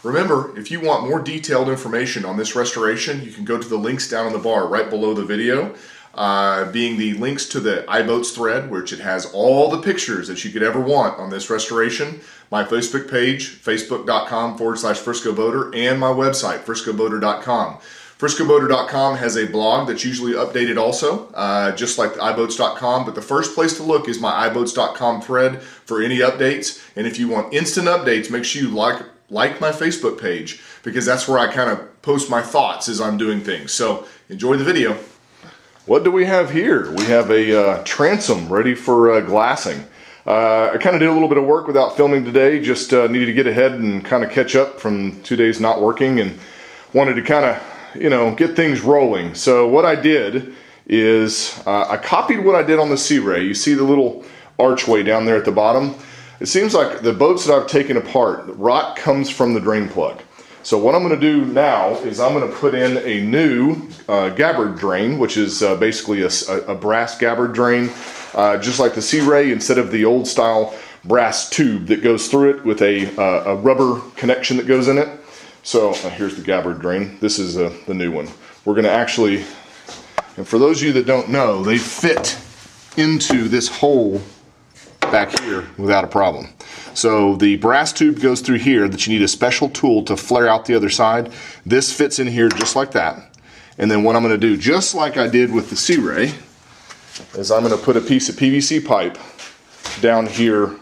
Remember, if you want more detailed information on this restoration, you can go to the links down on the bar right below the video, being the links to the iBoats thread, which it has all the pictures that you could ever want on this restoration, my Facebook page, facebook.com/Frisco Boater, and my website, friscoboater.com. Friscoboater.com has a blog that's usually updated also, just like iBoats.com, but the first place to look is my iBoats.com thread for any updates. And if you want instant updates, make sure you like my Facebook page, because that's where I kind of post my thoughts as I'm doing things. So enjoy the video. What do we have here? We have a transom ready for glassing. I kind of did a little bit of work without filming today, just needed to get ahead and kind of catch up from 2 days not working, and wanted to kind of, you know, get things rolling. So what I did is I copied what I did on the Sea Ray. You see the little archway down there at the bottom? It seems like the boats that I've taken apart, the rot comes from the drain plug. So what I'm going to do now is I'm going to put in a new gabbard drain, which is basically a brass gabbard drain, just like the Sea Ray, instead of the old style brass tube that goes through it with a rubber connection that goes in it. So here's the gabbard drain. This is the new one. We're going to actually, and for those of you that don't know, they fit into this hole back here without a problem. So the brass tube goes through here that you need a special tool to flare out the other side. This fits in here just like that. And then what I'm going to do, just like I did with the Sea Ray, is I'm going to put a piece of PVC pipe down here,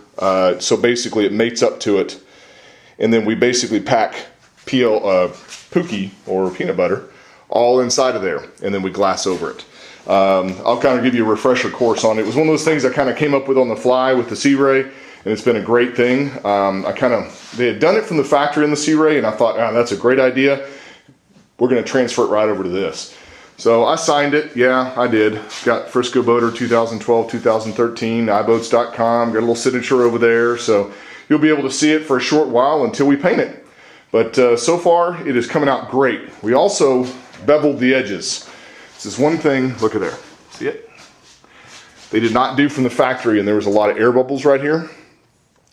so basically it mates up to it, and then we basically pack Pookie or peanut butter all inside of there, and then we glass over it. I'll kind of give you a refresher course on it. It was one of those things I kind of came up with on the fly with the Sea Ray, and it's been a great thing. They had done it from the factory in the Sea Ray, and I thought, that's a great idea. We're going to transfer it right over to this. So I signed it. Yeah, I did. Got Frisco Boater 2012, 2013, iBoats.com. Got a little signature over there, so you'll be able to see it for a short while until we paint it. But so far, it is coming out great. We also beveled the edges. This is one thing, look at there, see it? They did not do from the factory, and there was a lot of air bubbles right here.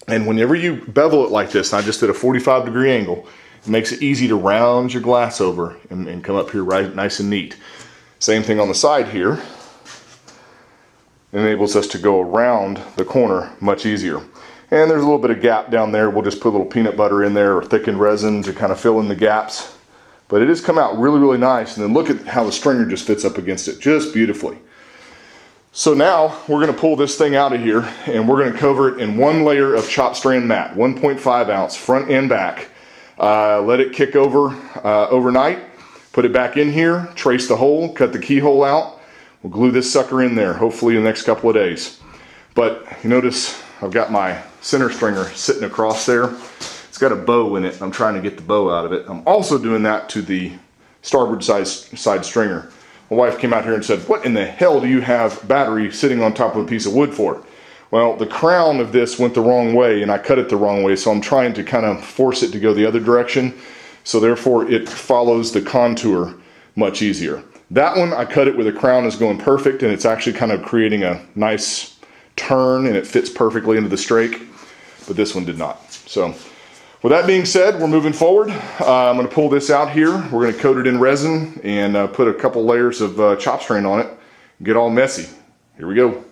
And whenever you bevel it like this, and I just did a 45-degree angle, it makes it easy to round your glass over and come up here right nice and neat. Same thing on the side here. It enables us to go around the corner much easier. And there's a little bit of gap down there. We'll just put a little peanut butter in there or thickened resin to kind of fill in the gaps. But it has come out really, really nice. And then look at how the stringer just fits up against it, just beautifully. So now we're going to pull this thing out of here, and we're going to cover it in one layer of chop strand mat, 1.5 ounce, front and back. Let it kick over overnight. Put it back in here, trace the hole, cut the keyhole out. We'll glue this sucker in there, hopefully in the next couple of days. But you notice I've got my center stringer sitting across there. It's got a bow in it. I'm trying to get the bow out of it. I'm also doing that to the starboard side stringer. My wife came out here and said, "What in the hell do you have battery sitting on top of a piece of wood for?" Well, the crown of this went the wrong way, and I cut it the wrong way, so I'm trying to kind of force it to go the other direction. So therefore, it follows the contour much easier. That one, I cut it where the crown is going perfect, and it's actually kind of creating a nice turn, and it fits perfectly into the strake, but this one did not. So with that being said, we're moving forward. I'm going to pull this out here. We're going to coat it in resin and put a couple layers of chop strand on it and get all messy. Here we go.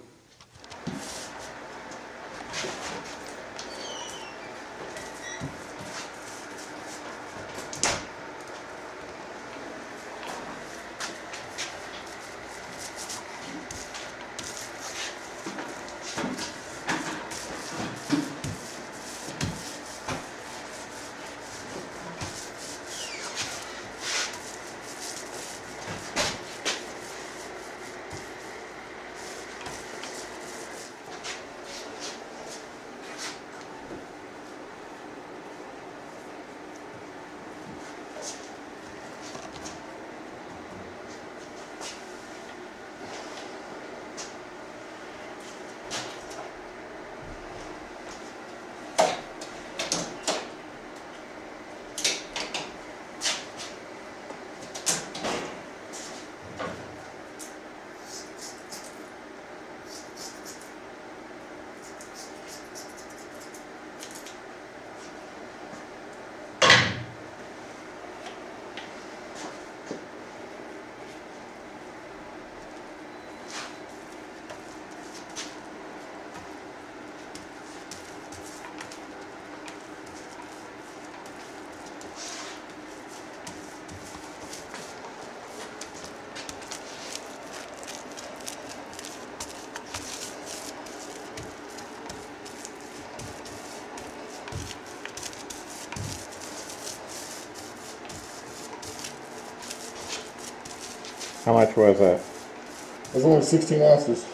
How much was that? It was only 16 ounces.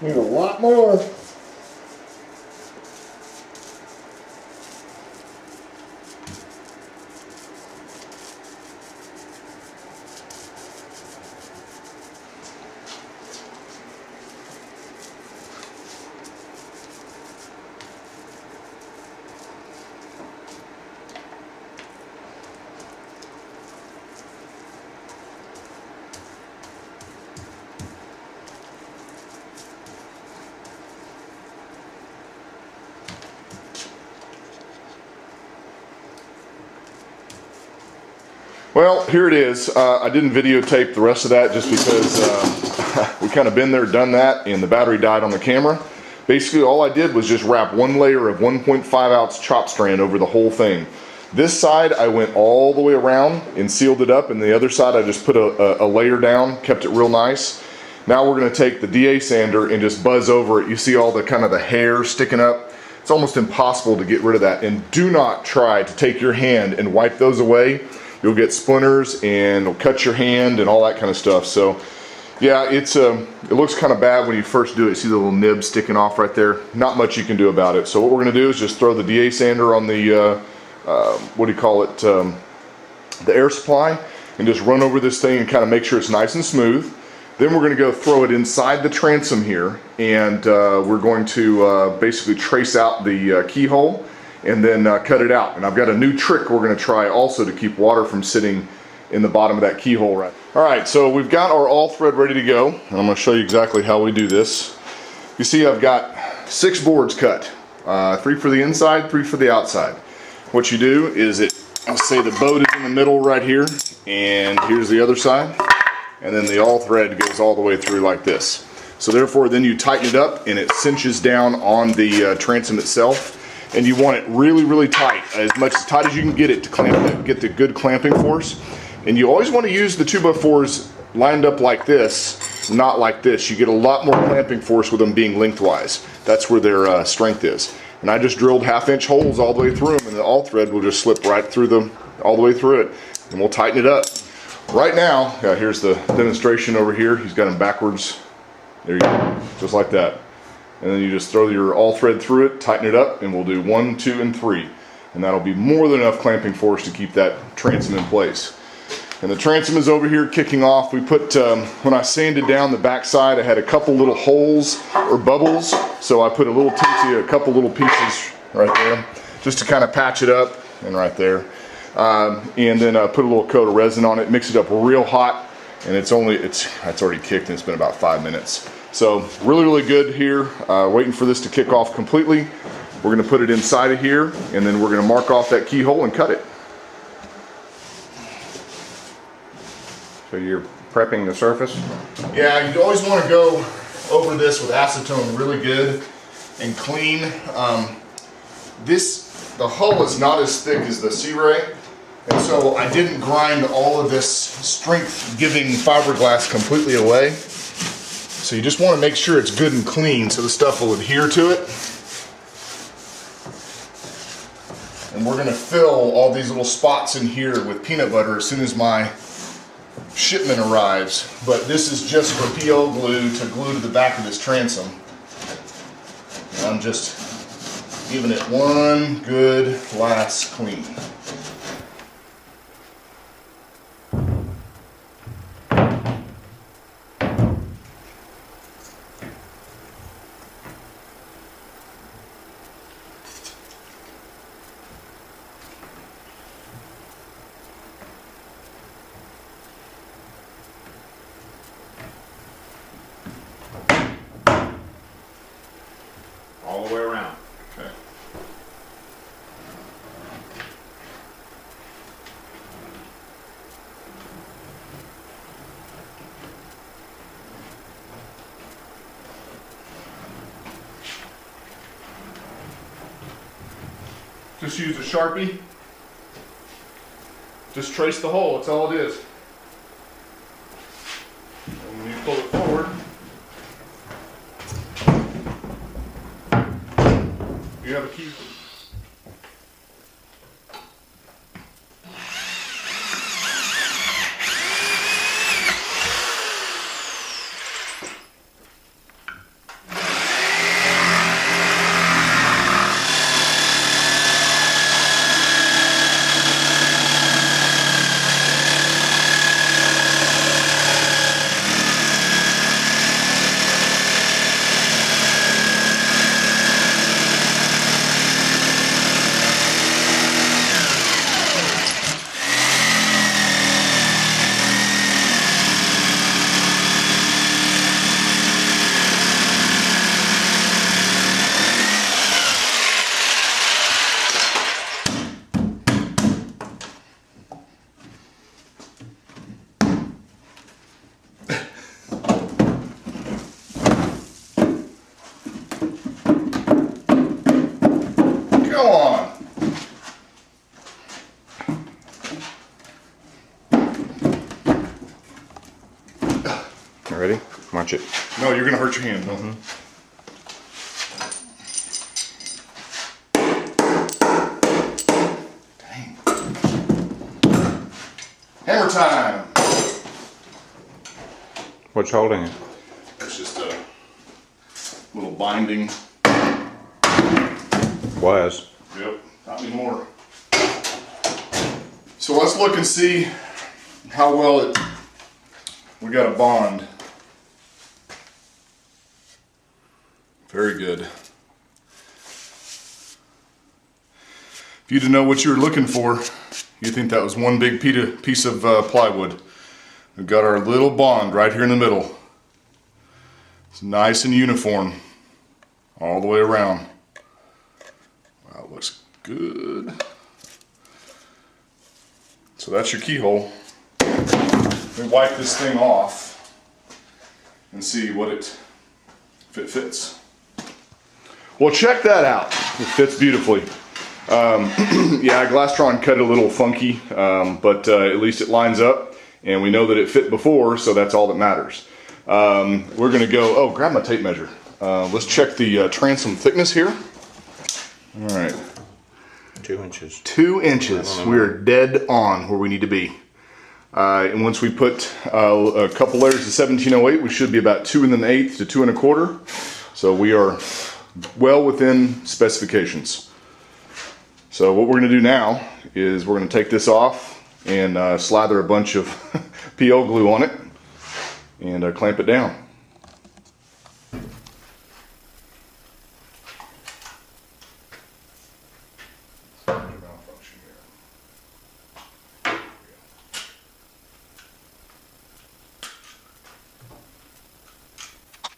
Need a lot more. Well, here it is. I didn't videotape the rest of that just because we kind of been there, done that, and the battery died on the camera. Basically, all I did was just wrap one layer of 1.5 ounce chop strand over the whole thing. This side, I went all the way around and sealed it up, and the other side, I just put a layer down, kept it real nice. Now we're going to take the DA sander and just buzz over it. You see all the kind of the hair sticking up. It's almost impossible to get rid of that. And do not try to take your hand and wipe those away. You'll get splinters and it'll cut your hand and all that kind of stuff. So yeah, it looks kind of bad when you first do it. See the little nib sticking off right there? Not much you can do about it. So what we're going to do is just throw the DA sander on the, what do you call it, the air supply, and just run over this thing and kind of make sure it's nice and smooth. Then we're going to go throw it inside the transom here, and we're going to basically trace out the keyhole and then cut it out. And I've got a new trick we're going to try also to keep water from sitting in the bottom of that keyhole. Right. All right, so we've got our all thread ready to go, and I'm going to show you exactly how we do this. You see I've got 6 boards cut, 3 for the inside, 3 for the outside. What you do is I'll say the boat is in the middle right here, and here's the other side, and then the all thread goes all the way through like this. So therefore then you tighten it up and it cinches down on the transom itself. And you want it really, really tight, as tight as you can get it to clamp it, get the good clamping force. And you always want to use the 2x4s lined up like this, not like this. You get a lot more clamping force with them being lengthwise. That's where their strength is. And I just drilled 1/2-inch holes all the way through them, and the all thread will just slip right through them, all the way through it. And we'll tighten it up. Right now, here's the demonstration over here. He's got them backwards. There you go, just like that. And then you just throw your all thread through it, tighten it up, and we'll do 1, 2, and 3. And that'll be more than enough clamping force to keep that transom in place. And the transom is over here kicking off. We put, when I sanded down the back side, I had a couple little holes or bubbles. So I put a couple little pieces right there, just to kind of patch it up, and right there. And then put a little coat of resin on it, mix it up real hot, and it's already kicked, and it's been about 5 minutes. So really, really good here. Waiting for this to kick off completely. We're going to put it inside of here, and then we're going to mark off that keyhole and cut it. So you're prepping the surface? Yeah, you always want to go over this with acetone really good and clean. The hull is not as thick as the Sea Ray, and so I didn't grind all of this strength-giving fiberglass completely away. So you just want to make sure it's good and clean so the stuff will adhere to it. And we're going to fill all these little spots in here with peanut butter as soon as my shipment arrives. But this is just for PO glue to glue to the back of this transom. And I'm just giving it one good last clean. All the way around. Okay. Just use a Sharpie. Just trace the hole, that's all it is. And when you pull it forward, you have a key. Ready? Watch it. No, you're gonna hurt your hand. Don't. Dang. Hammer time. What's holding it? It's just a little binding. Was. Yep, not anymore. So let's look and see how well we got a bond. Very good. If you didn't know what you were looking for, you think that was one big piece of plywood. We've got our little bond right here in the middle. It's nice and uniform all the way around. Wow, it looks good. So that's your keyhole. Let me wipe this thing off and see if it fits. Well, check that out. It fits beautifully. Yeah, Glastron cut it a little funky, but at least it lines up, and we know that it fit before, so that's all that matters. We're gonna go, oh, grab my tape measure. Let's check the transom thickness here. All right. 2 inches. 2 inches. We're dead on where we need to be. And once we put a couple layers of 1708, we should be about 2 1/8 to 2 1/4. So we are well within specifications. So what we're going to do now is we're going to take this off and slather a bunch of PL glue on it and clamp it down.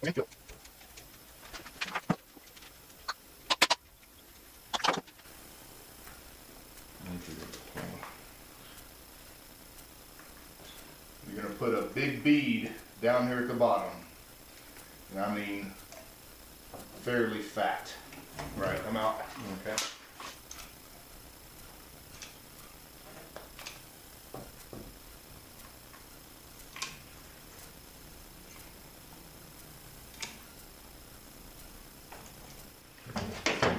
Thank you. You're going to put a big bead down here at the bottom. And I mean fairly fat. Right, come out. Okay.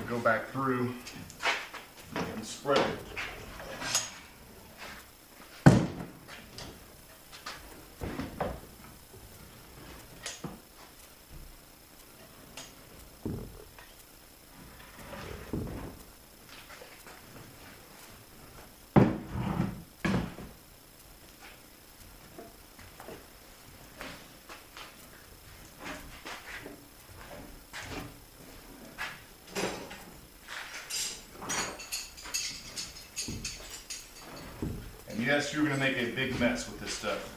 Go back through and spread it. And yes, you're going to make a big mess with this stuff.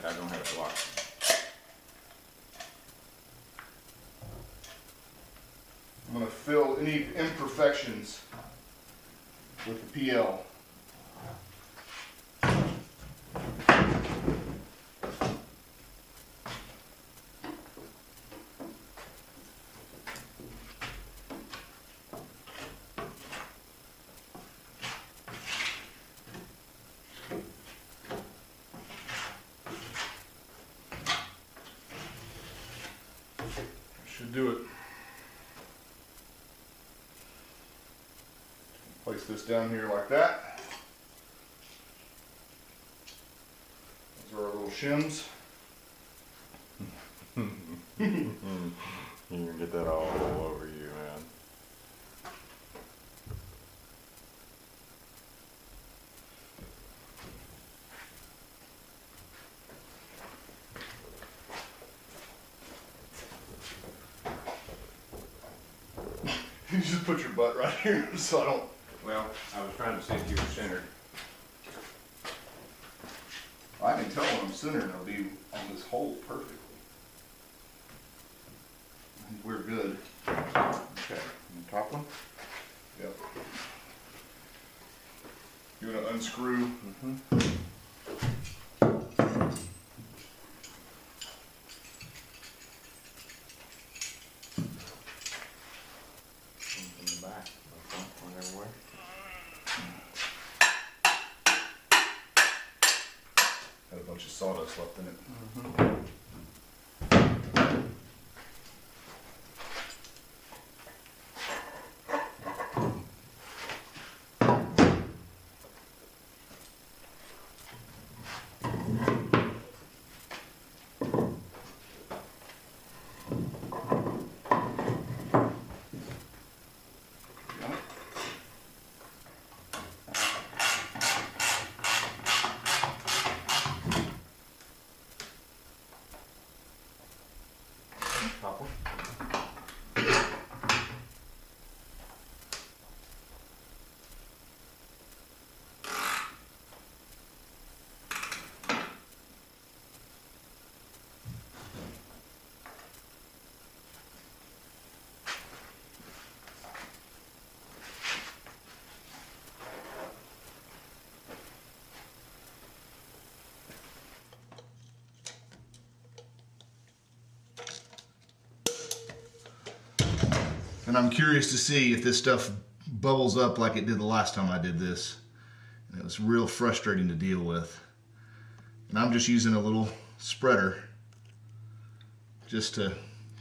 I don't have a block. I'm going to fill any imperfections with the PL. Should do it. Place this down here like that. Those are our little shims. You're gonna get that all over you, man. You just put your butt right here so I don't. Well, I was trying to see if you were centered. I can tell when I'm centered, it'll be on this hole perfectly. I think we're good. Okay. And the top one? Yep. you're going to unscrew. From the back. Everywhere. Had a bunch of sawdust left in it. Top one. And I'm curious to see if this stuff bubbles up like it did the last time I did this. And it was real frustrating to deal with. And I'm just using a little spreader just to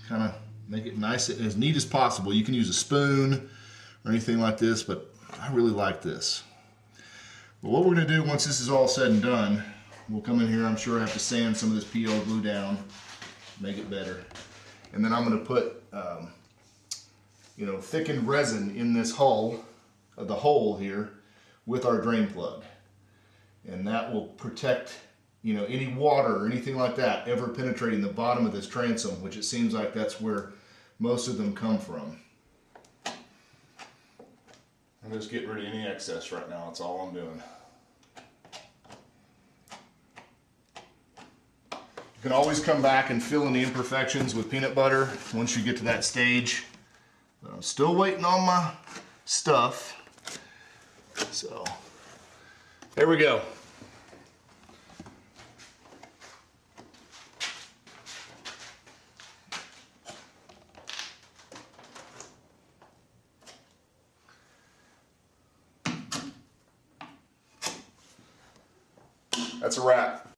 kind of make it nice and as neat as possible. You can use a spoon or anything like this, but I really like this. But what we're going to do once this is all said and done, we'll come in here. I'm sure I have to sand some of this PL glue down, make it better. And then I'm going to put thickened resin in this hull, the hole here, with our drain plug. And that will protect, any water or anything like that ever penetrating the bottom of this transom, which it seems like that's where most of them come from. I'm just getting rid of any excess right now, that's all I'm doing. You can always come back and fill in the imperfections with peanut butter once you get to that stage. But I'm still waiting on my stuff. So, there we go. That's a wrap.